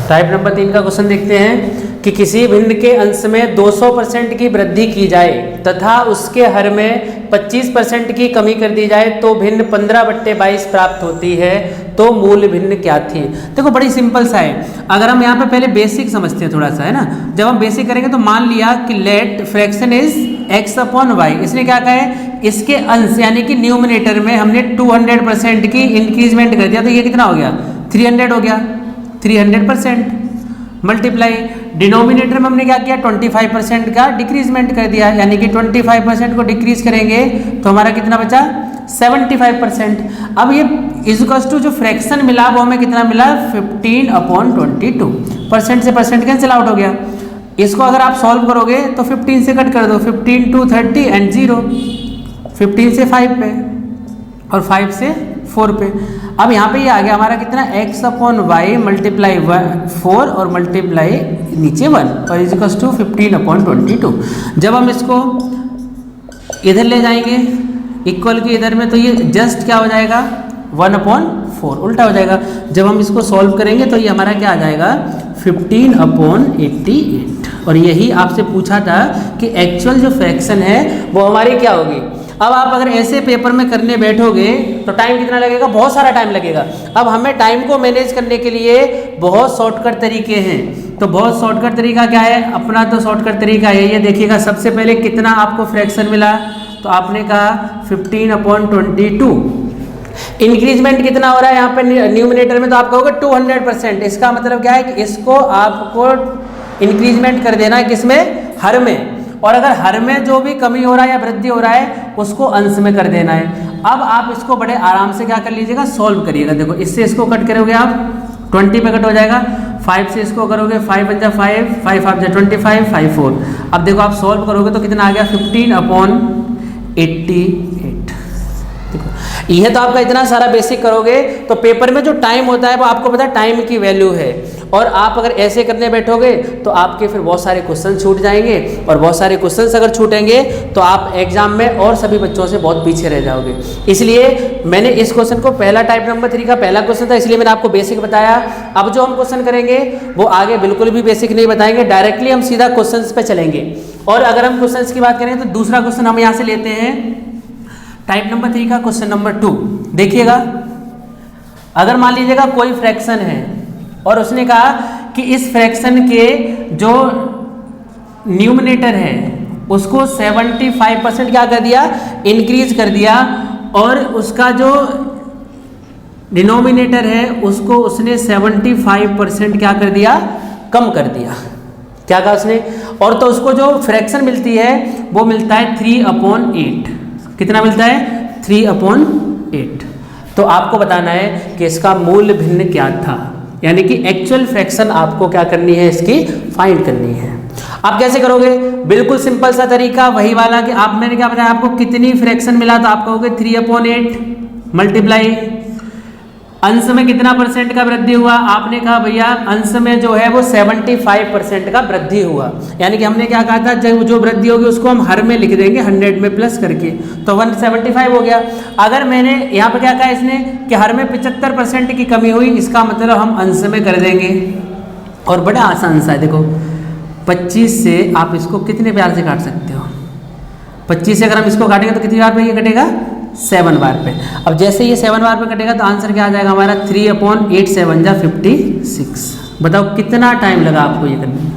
Type number 3 का question देखते हैं कि किसी भिन्न के अंश में 200% की वृद्धि की जाए तथा उसके हर में 25% की कमी कर दी जाए तो भिन्न 15/22 प्राप्त होती है, तो मूल भिन्न क्या थी। देखो बड़ी सिंपल सा है, अगर हम यहाँ पे पहले बेसिक समझते हैं थोड़ा सा, है ना। जब हम बेसिक करेंगे तो मान लिया कि लेट फ्रैक्शन इज x/y, इसने क्या कहा है, इसके अंश यानी कि न्यूमिनेटर में हमने 200% की इंक्रीजमेंट कर दिया, तो ये कितना हो गया, 300 हो गया, 300% मल्टीप्लाई डिनोमिनेटर में हमने क्या किया, 25% का डिक्रीजमेंट कर दिया, यानी कि 25% को डिक्रीज करेंगे तो हमारा कितना बचा, 75%। अब ये इजकल्स टू जो फ्रैक्शन मिला वो हमें कितना मिला, 15/22, परसेंट से परसेंट कैंसिल आउट हो गया। इसको अगर आप सॉल्व करोगे तो 15 से कट कर दो, 15 to 30 एंड 0, 15 से 5 पे और 5 से 4 पे। अब यहाँ पे ये आ गया हमारा कितना, x/y मल्टीप्लाई 4 और मल्टीप्लाई नीचे 1 और इजकल्स टू 15/22। जब हम इसको इधर ले जाएंगे इक्वल की इधर में, तो ये जस्ट क्या हो जाएगा, 1/4 उल्टा हो जाएगा। जब हम इसको सॉल्व करेंगे तो ये हमारा क्या आ जाएगा, 15/88। और यही आपसे पूछा था कि एक्चुअल जो फ्रैक्शन है वो हमारी क्या होगी। अब आप अगर ऐसे पेपर में करने बैठोगे तो टाइम कितना लगेगा, बहुत सारा टाइम लगेगा। अब हमें टाइम को मैनेज करने के लिए बहुत शॉर्टकट तरीके हैं, तो बहुत शॉर्टकट तरीका क्या है, अपना तो शॉर्टकट तरीका है ये देखिएगा। सबसे पहले कितना आपको फ्रैक्शन मिला, तो आपने कहा 15/22। इंक्रीजमेंट कितना हो रहा है यहाँ पे न्यूमिनेटर में, तो आप कहोगे 200%। इसका मतलब क्या है कि इसको आपको इंक्रीजमेंट कर देना है किसमें, हर में, और अगर हर में जो भी कमी हो रहा है या वृद्धि हो रहा है उसको अंश में कर देना है। अब आप इसको बड़े आराम से क्या कर लीजिएगा, सॉल्व करिएगा। देखो इससे इसको कट करोगे आप 20 पे कट हो जाएगा, 5 से इसको करोगे 5 × 5, 5 × 25, 5 4। अब देखो आप सॉल्व करोगे तो कितना आ गया, 15/88। देखो यह तो आपका इतना सारा बेसिक करोगे तो पेपर में जो टाइम होता है वो आपको पता है टाइम की वैल्यू है। और आप अगर ऐसे करने बैठोगे तो आपके फिर बहुत सारे क्वेश्चन छूट जाएंगे, और बहुत सारे क्वेश्चन अगर छूटेंगे तो आप एग्जाम में और सभी बच्चों से बहुत पीछे रह जाओगे। इसलिए मैंने इस क्वेश्चन को पहला टाइप नंबर 3 का पहला क्वेश्चन था, इसलिए मैंने आपको बेसिक बताया। अब जो हम क्वेश्चन करेंगे वो आगे बिल्कुल भी बेसिक नहीं बताएंगे, डायरेक्टली हम सीधा क्वेश्चन पे चलेंगे। और अगर हम क्वेश्चन की बात करें तो दूसरा क्वेश्चन हम यहाँ से लेते हैं टाइप नंबर 3 का क्वेश्चन नंबर 2। देखिएगा, अगर मान लीजिएगा कोई फ्रैक्शन है और उसने कहा कि इस फ्रैक्शन के जो न्यूमिनेटर है उसको 75% क्या कर दिया, इंक्रीज कर दिया, और उसका जो डिनोमिनेटर है उसको उसने 75% क्या कर दिया, कम कर दिया। क्या कहा उसने, और तो उसको जो फ्रैक्शन मिलती है वो मिलता है 3/8। कितना मिलता है, 3/8। तो आपको बताना है कि इसका मूल भिन्न क्या था, यानी कि एक्चुअल फ्रैक्शन आपको क्या करनी है, इसकी फाइंड करनी है। आप कैसे करोगे, बिल्कुल सिंपल सा तरीका वही वाला कि आप, मैंने क्या बताया आपको, कितनी फ्रैक्शन मिला तो आप कहोगे 3/8 मल्टीप्लाई अंश में कितना परसेंट का वृद्धि हुआ, आपने कहा भैया अंश में जो है वो 75% का वृद्धि हुआ। यानी कि हमने क्या कहा था, जब जो वृद्धि होगी उसको हम हर में लिख देंगे 100 में प्लस करके, तो 175 हो गया। अगर मैंने यहाँ पे क्या कहा इसने कि हर में 75% की कमी हुई, इसका मतलब हम अंश में कर देंगे। और बड़ा आसान सा है, देखो 25 से आप इसको कितने बार से काट सकते हो, 25 से अगर हम इसको काटेंगे तो कितनी बार पे ये कटेगा, 7 बार पे। अब जैसे ये 7 बार पे कटेगा तो आंसर क्या आ जाएगा हमारा, 3/8 7 × 56। बताओ कितना टाइम लगा आपको ये करने में।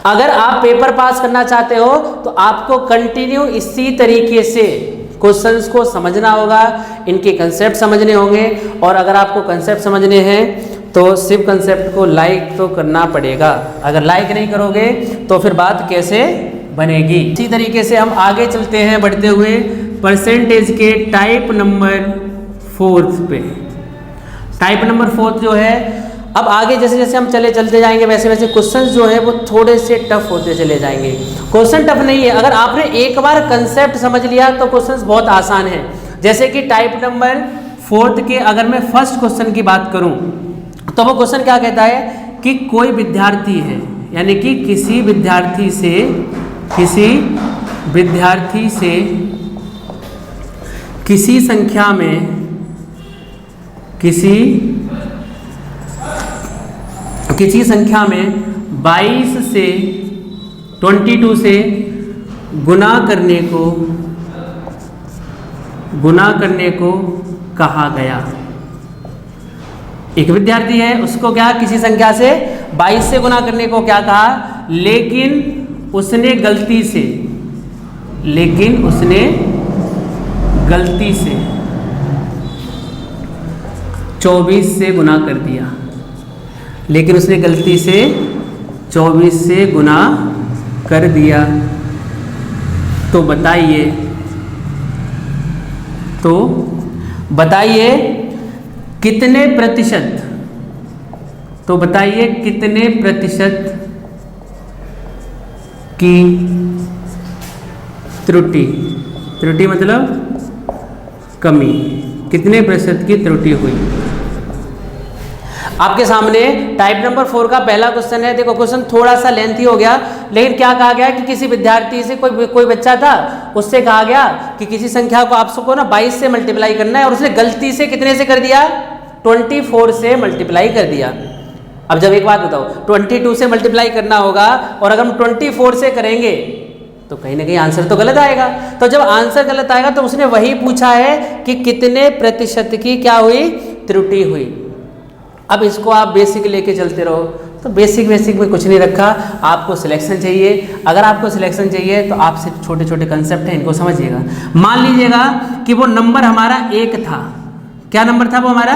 अगर आप पेपर पास करना चाहते हो तो आपको कंटिन्यू इसी तरीके से क्वेश्चंस को समझना होगा, इनके कंसेप्ट समझने होंगे। और अगर आपको कंसेप्ट समझने हैं तो सिर्फ कंसेप्ट को लाइक तो करना पड़ेगा, अगर लाइक नहीं करोगे तो फिर बात कैसे बनेगी। इसी तरीके से हम आगे चलते हैं बढ़ते हुए परसेंटेज के टाइप नंबर 4 पे। टाइप नंबर 4 जो है, अब आगे जैसे जैसे हम चलते जाएंगे वैसे वैसे क्वेश्चंस जो है वो थोड़े से टफ होते चले जाएंगे। क्वेश्चन टफ नहीं है, अगर आपने एक बार कंसेप्ट समझ लिया तो क्वेश्चंस बहुत आसान है। जैसे कि टाइप नंबर 4 के अगर मैं फर्स्ट क्वेश्चन की बात करूं तो वो क्वेश्चन क्या कहता है कि कोई विद्यार्थी है, यानी कि किसी विद्यार्थी से किसी संख्या में किसी किसी संख्या में 22 से 22 से गुना करने को कहा गया। एक विद्यार्थी है, उसको क्या किसी संख्या से 22 से गुना करने को क्या कहा, लेकिन उसने गलती से 24 से गुना कर दिया। लेकिन उसने गलती से 24 से गुना कर दिया। तो बताइए कितने प्रतिशत की त्रुटि मतलब कमी, कितने प्रतिशत की त्रुटि हुई। आपके सामने टाइप नंबर 4 का पहला क्वेश्चन है। देखो क्वेश्चन थोड़ा सा लेंथी हो गया, लेकिन क्या कहा गया कि किसी विद्यार्थी से कोई बच्चा था, उससे कहा गया कि किसी संख्या को आप सबको ना 22 से मल्टीप्लाई करना है, और उसने गलती से कितने से कर दिया, 24 से मल्टीप्लाई कर दिया। अब जब एक बात बताओ, 22 से मल्टीप्लाई करना होगा और अगर हम 24 से करेंगे तो कहीं ना कहीं आंसर तो गलत आएगा। तो जब आंसर गलत आएगा तो उसने वही पूछा है कि कितने प्रतिशत की क्या हुई, त्रुटि हुई। अब इसको आप बेसिक लेके चलते रहो, तो बेसिक में कुछ नहीं रखा, आपको सिलेक्शन चाहिए। अगर आपको सिलेक्शन चाहिए तो आपसे छोटे छोटे कंसेप्ट हैं, इनको समझिएगा। मान लीजिएगा कि वो नंबर हमारा 1 था। क्या नंबर था वो हमारा?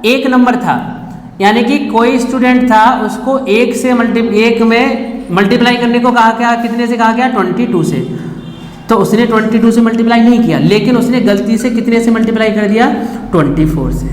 1 नंबर था। यानी कि कोई स्टूडेंट था, उसको 1 में मल्टीप्लाई करने को कहा गया, कितने से कहा गया, 22 से। तो उसने 22 से मल्टीप्लाई नहीं किया, लेकिन उसने गलती से कितने से मल्टीप्लाई कर दिया, 24 से।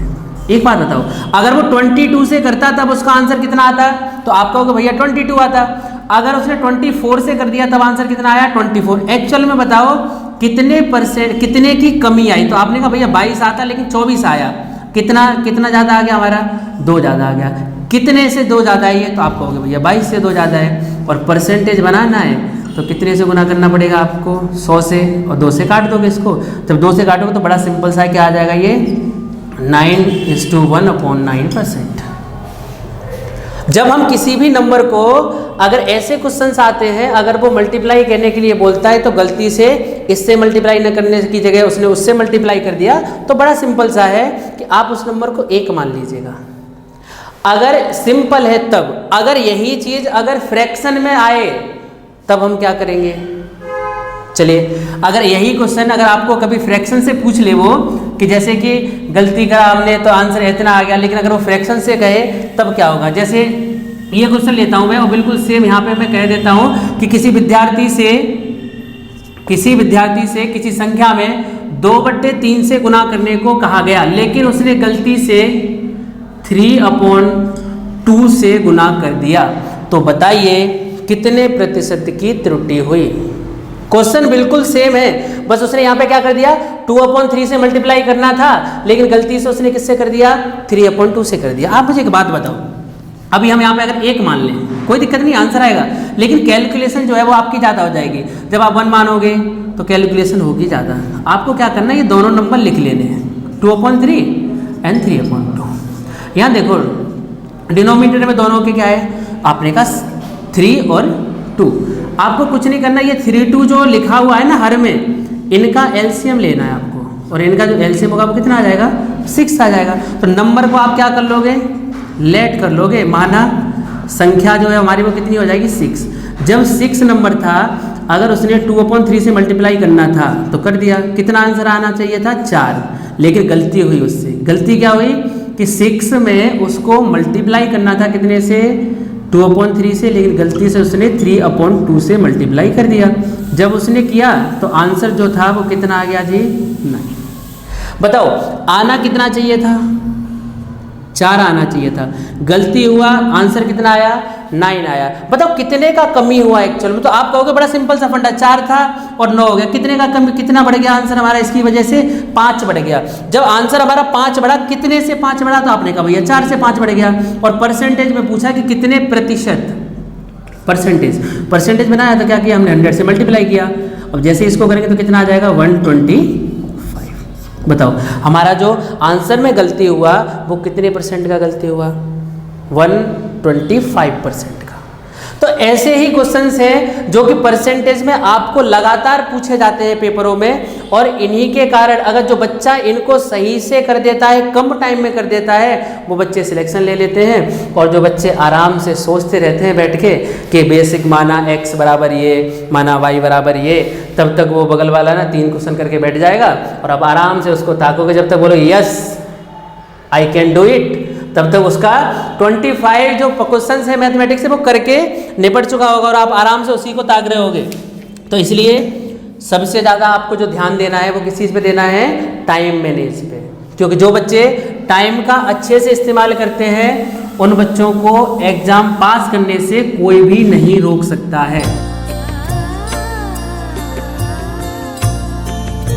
एक बात बताओ, अगर वो 22 से करता तब उसका आंसर कितना आता, तो आप कहोगे भैया 22 आता। अगर उसने 24 से कर दिया तब आंसर कितना आया, 24। एक्चुअल में बताओ कितने की कमी आई, तो आपने कहा भैया 22 आता लेकिन 24 आया। कितना ज़्यादा आ गया हमारा, 2 ज़्यादा आ गया। कितने से 2 ज़्यादा आई है, तो आप कहोगे भैया 22 से 2 ज़्यादा है। और परसेंटेज बनाना है तो कितने से गुना करना पड़ेगा आपको, 100 से, और 2 से काट दोगे इसको। जब 2 से काटोगे तो बड़ा सिंपल सा क्या आ जाएगा, ये 9:1/9%। जब हम किसी भी नंबर को, अगर ऐसे क्वेश्चंस आते हैं, अगर वो मल्टीप्लाई करने के लिए बोलता है तो गलती से इससे मल्टीप्लाई न करने की जगह उसने उससे मल्टीप्लाई कर दिया, तो बड़ा सिंपल सा है कि आप उस नंबर को 1 मान लीजिएगा। अगर सिंपल है तब, अगर यही चीज़ अगर फ्रैक्शन में आए तब हम क्या करेंगे। चलिए, अगर यही क्वेश्चन अगर आपको कभी फ्रैक्शन से पूछ ले वो, कि जैसे कि गलती करा हमने तो आंसर इतना आ गया, लेकिन अगर वो फ्रैक्शन से कहे तब क्या होगा। जैसे ये क्वेश्चन लेता हूँ मैं, और बिल्कुल सेम यहाँ पे मैं कह देता हूँ कि किसी विद्यार्थी से किसी संख्या में 2/3 से गुना करने को कहा गया, लेकिन उसने गलती से 3/2 से गुना कर दिया। तो बताइए कितने प्रतिशत की त्रुटि हुई। क्वेश्चन बिल्कुल सेम है, बस उसने यहाँ पे क्या कर दिया, 2/3 से मल्टीप्लाई करना था, लेकिन गलती से उसने किससे कर दिया, 3/2 से कर दिया। आप मुझे एक बात बताओ, अभी हम यहाँ पे अगर 1 मान लें, कोई दिक्कत नहीं, आंसर आएगा, लेकिन कैलकुलेशन जो है वो आपकी ज़्यादा हो जाएगी। जब आप 1 मानोगे तो कैलकुलेशन होगी ज़्यादा। आपको क्या करना है, ये दोनों नंबर लिख लेने हैं, 2/3 एंड 3/2। यहाँ देखो डिनोमिनेटर में दोनों के क्या है, आपने कहा 3 और 2। आपको कुछ नहीं करना, ये 3/2 जो लिखा हुआ है ना हर में, इनका एलसीएम लेना है आपको, और इनका जो एलसीएम होगा वो कितना आ जाएगा, 6 आ जाएगा। तो नंबर को आप क्या कर लोगे, लेट कर लोगे, माना संख्या जो है हमारी वो कितनी हो जाएगी, 6। जब 6 नंबर था, अगर उसने 2/3 से मल्टीप्लाई करना था तो कर दिया, कितना आंसर आना चाहिए था, 4, लेकिन गलती हुई उससे। गलती क्या हुई कि 6 में उसको मल्टीप्लाई करना था कितने से, 2/3 से, लेकिन गलती से उसने 3/2 से मल्टीप्लाई कर दिया। जब उसने किया तो आंसर जो था वो कितना आ गया जी, 9। बताओ आना कितना चाहिए था, 4 आना चाहिए था, गलती हुआ, आंसर कितना आया, 9 आया। बताओ कितने का कमी हुआ एक्चुअल में, तो आप कहोगे बड़ा सिंपल सा फंडा, 4 था और 9 हो गया, कितने का कमी, कितना बढ़ गया आंसर हमारा, इसकी वजह से 5 बढ़ गया। जब आंसर हमारा 5 बढ़ा, कितने से 5 बढ़ा, तो आपने कहा भैया 4 से 5 बढ़ गया। और परसेंटेज में पूछा कि कितने प्रतिशत, परसेंटेज बनाया तो क्या किया हमने, 100 से मल्टीप्लाई किया। अब जैसे इसको करेंगे तो कितना आ जाएगा, 125। बताओ हमारा जो आंसर में गलती हुआ वो कितने % का गलती हुआ, 1 25% का। तो ऐसे ही क्वेश्चंस हैं जो कि परसेंटेज में आपको लगातार पूछे जाते हैं पेपरों में, और इन्हीं के कारण अगर जो बच्चा इनको सही से कर देता है, कम टाइम में कर देता है, वो बच्चे सिलेक्शन ले लेते हैं। और जो बच्चे आराम से सोचते रहते हैं बैठ के कि बेसिक माना x बराबर ये, माना y बराबर ये, तब तक वो बगल वाला ना 3 क्वेश्चन करके बैठ जाएगा, और अब आराम से उसको ताकोगे, जब तक बोलो yes I can do it, तब तक उसका 25 जो क्वेश्चंस है मैथमेटिक्स से वो करके निपट चुका होगा, और आप आराम से उसी को ताक रहे होगे। तो इसलिए सबसे ज़्यादा आपको जो ध्यान देना है वो किस चीज़ पे देना है? टाइम मैनेज पे, क्योंकि जो बच्चे टाइम का अच्छे से इस्तेमाल करते हैं उन बच्चों को एग्ज़ाम पास करने से कोई भी नहीं रोक सकता है।